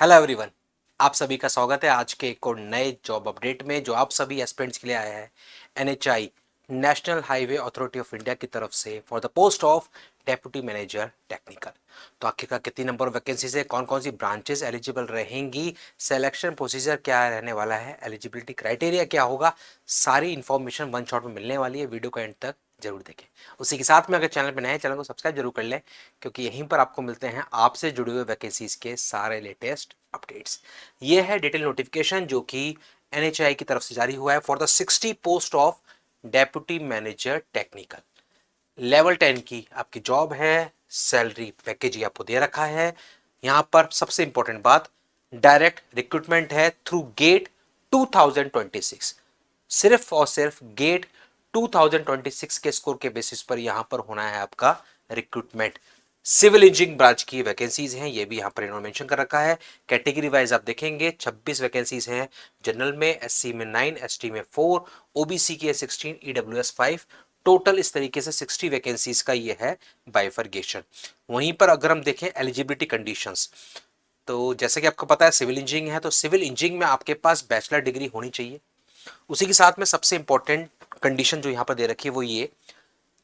Hello everyone, आप सभी का स्वागत है आज के एक और नए जॉब अपडेट में जो आप सभी एस्पिरेंट्स के लिए आया है NHAI national highway authority of India की तरफ से for the post of deputy manager technical. तो आखिरकार कितनी नंबर ऑफ वैकेंसीज है, कौन कौन सी ब्रांचेस एलिजिबल रहेंगी, सिलेक्शन प्रोसीजर क्या रहने वाला है, एलिजिबिलिटी क्राइटेरिया क्या होगा, सारी इंफॉर्मेशन वन शॉट में मिलने वाली है। वीडियो को एंड तक जरूर देखें। उसी के साथ में अगर चैनल पर नए हैं चैनल को सब्सक्राइब जरूर कर लें, क्योंकि यहीं पर आपको मिलते हैं आपसे जुड़े हुए वैकेंसीज के सारे लेटेस्ट अपडेट्स। ये है डिटेल नोटिफिकेशन जो कि एनएचआई की तरफ से जारी हुआ है for the 60 post of deputy manager technical. Level 10 की आपकी जॉब है। सैलरी पैकेज ही आपको दे रखा है। यहां पर सबसे इंपॉर्टेंट बात, डायरेक्ट रिक्रूटमेंट है थ्रू गेट 2026। सिर्फ और सिर्फ गेट 2026 के स्कोर के बेसिस पर यहां पर होना है आपका रिक्रूटमेंट। सिविल इंजीनियरिंग ब्रांच की वैकेंसीज हैं, ये भी यहां पर इन्होंने मेंशन कर रखा है। कैटेगरी वाइज आप देखेंगे 26 वैकेंसीज हैं। जनरल में, एससी में 9, एसटी में 4, ओबीसी की है 16, ईडब्ल्यूएस 5। टोटल इस तरीके से 60 वैकेंसीज का ये है बाइफरगेशन। वहीं पर अगर हम देखें एलिजिबिलिटी कंडीशंस, तो जैसे कि आपको पता है सिविल इंजीनियरिंग है, तो सिविल इंजीनियरिंग में आपके पास बैचलर डिग्री होनी चाहिए। उसी के साथ में सबसे इंपॉर्टेंट कंडीशन जो यहां पर दे रखी है वो ये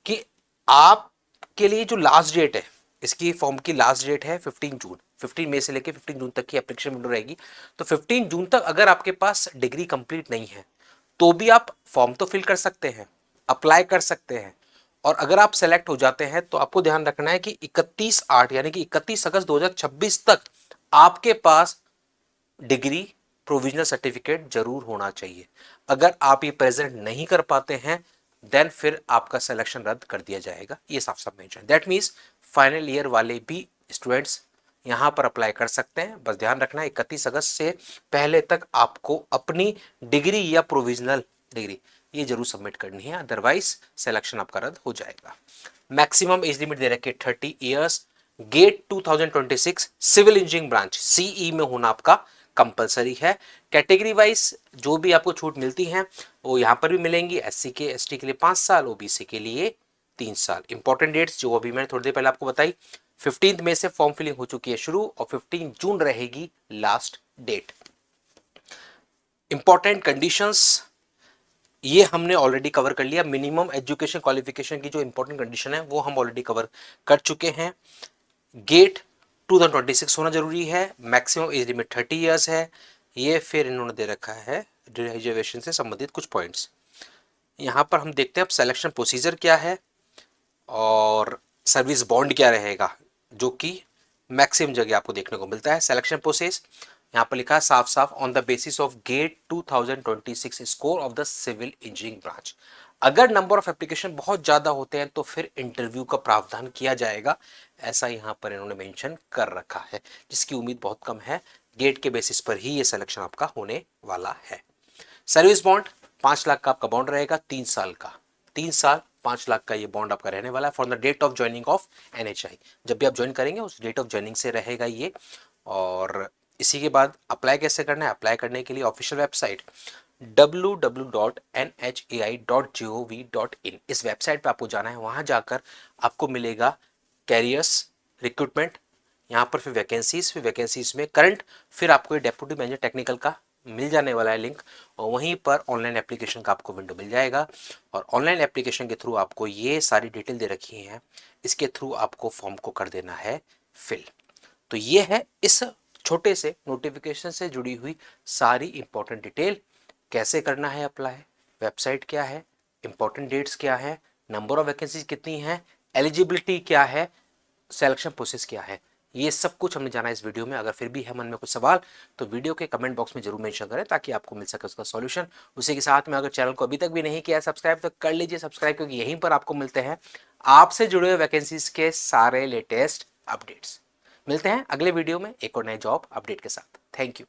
कि आपके लिए जो लास्ट डेट है, इसकी फॉर्म की लास्ट डेट है 15 जून। 15 मई से लेकर 15 जून तक की एप्लीकेशन विंडो रहेगी। तो 15 जून तक अगर आपके पास डिग्री कंप्लीट नहीं है तो भी आप फॉर्म तो फिल कर सकते हैं, अप्लाई कर सकते हैं। और अगर आप सेलेक्ट हो जाते हैं तो आपको ध्यान रखना है कि 31/8 यानी कि 31 अगस्त 2026 तक आपके पास डिग्री प्रोविजनल सर्टिफिकेट जरूर होना चाहिए। अगर आप ये प्रेजेंट नहीं कर पाते हैं देन फिर आपका सिलेक्शन रद्द कर दिया जाएगा। ये साफ साफ mention, that means final year वाले भी स्टूडेंट्स यहां पर अप्लाई कर सकते हैं। बस ध्यान रखना 31 अगस्त से पहले तक आपको अपनी डिग्री या प्रोविजनल डिग्री ये जरूर सबमिट करनी है, अदरवाइज सिलेक्शन आपका रद्द हो जाएगा। मैक्सिमम एज लिमिट दे रखी है 30 years. GATE 2026 civil engineering branch CE में होना आपका कंपलसरी है। कैटेगरी वाइज जो भी आपको छूट मिलती है वो यहां पर भी मिलेंगी। एससी के एसटी के लिए 5 साल, ओबीसी के लिए 3 साल। इंपॉर्टेंट डेट्स जो अभी मैंने थोड़ी देर पहले आपको बताई, 15 मई से फॉर्म फिलिंग हो चुकी है शुरू और 15 जून रहेगी लास्ट डेट। इंपॉर्टेंट कंडीशंस ये हमने ऑलरेडी कवर कर लिया। मिनिमम एजुकेशन क्वालिफिकेशन की जो इंपॉर्टेंट कंडीशन है वो हम ऑलरेडी कवर कर चुके हैं। गेट 2026 होना जरूरी है। मैक्सिमम एज लिमिट 30 ईयर्स है। ये फिर इन्होंने दे रखा है रिजर्वेशन से संबंधित कुछ पॉइंट्स। यहां पर हम देखते हैं अब सिलेक्शन प्रोसीजर क्या है और सर्विस बॉन्ड क्या रहेगा, जो कि मैक्सिमम जगह आपको देखने को मिलता है। सिलेक्शन प्रोसेस यहां पर लिखा है साफ साफ, on the basis of GATE 2026 score of the civil engineering branch. अगर नंबर ऑफ एप्लीकेशन बहुत ज्यादा होते हैं तो फिर इंटरव्यू का प्रावधान किया जाएगा, ऐसा यहां पर इन्होंने मेंशन कर रखा है, जिसकी उम्मीद बहुत कम है। गेट के बेसिस पर ही ये सिलेक्शन आपका होने वाला है। सर्विस बॉन्ड 5 लाख का आपका बॉन्ड रहेगा, 3 साल का। 3 साल 5 लाख का ये बॉन्ड आपका रहने वाला है for the date of joining of NHAI. जब भी आप ज्वाइन करेंगे उस डेट ऑफ ज्वाइनिंग से रहेगा ये। और इसी के बाद अप्लाई कैसे करना है, अप्लाई करने के लिए ऑफिशियल वेबसाइट www.nhai.gov.in इस वेबसाइट पे आपको जाना है। वहां जाकर आपको मिलेगा कैरियर्स, रिक्रूटमेंट, यहाँ पर फिर वैकेंसीज में करंट, फिर आपको ये डेप्यूटी मैनेजर टेक्निकल का मिल जाने वाला है लिंक, और वहीं पर ऑनलाइन एप्लीकेशन का आपको विंडो मिल जाएगा। और ऑनलाइन एप्लीकेशन के थ्रू आपको ये सारी डिटेल दे रखी हैं, इसके थ्रू आपको फॉर्म को कर देना है फिल। तो ये है इस छोटे से नोटिफिकेशन से जुड़ी हुई सारी इंपॉर्टेंट डिटेल। कैसे करना है अप्लाई, वेबसाइट क्या है, इंपॉर्टेंट डेट्स क्या है, नंबर ऑफ वैकेंसीज कितनी है, एलिजिबिलिटी क्या है, सिलेक्शन प्रोसेस क्या है, ये सब कुछ हमने जाना इस वीडियो में। अगर फिर भी है मन में कुछ सवाल तो वीडियो के कमेंट बॉक्स में जरूर मेंशन करें ताकि आपको मिल सके उसका सॉल्यूशन। उसी के साथ में अगर चैनल को अभी तक भी नहीं किया है सब्सक्राइब तो कर लीजिए सब्सक्राइब, क्योंकि यहीं पर आपको मिलते हैं आपसे जुड़े हुए वैकेंसीज के सारे लेटेस्ट अपडेट्स। मिलते हैं अगले वीडियो में एक और नए जॉब अपडेट के साथ। Thank you.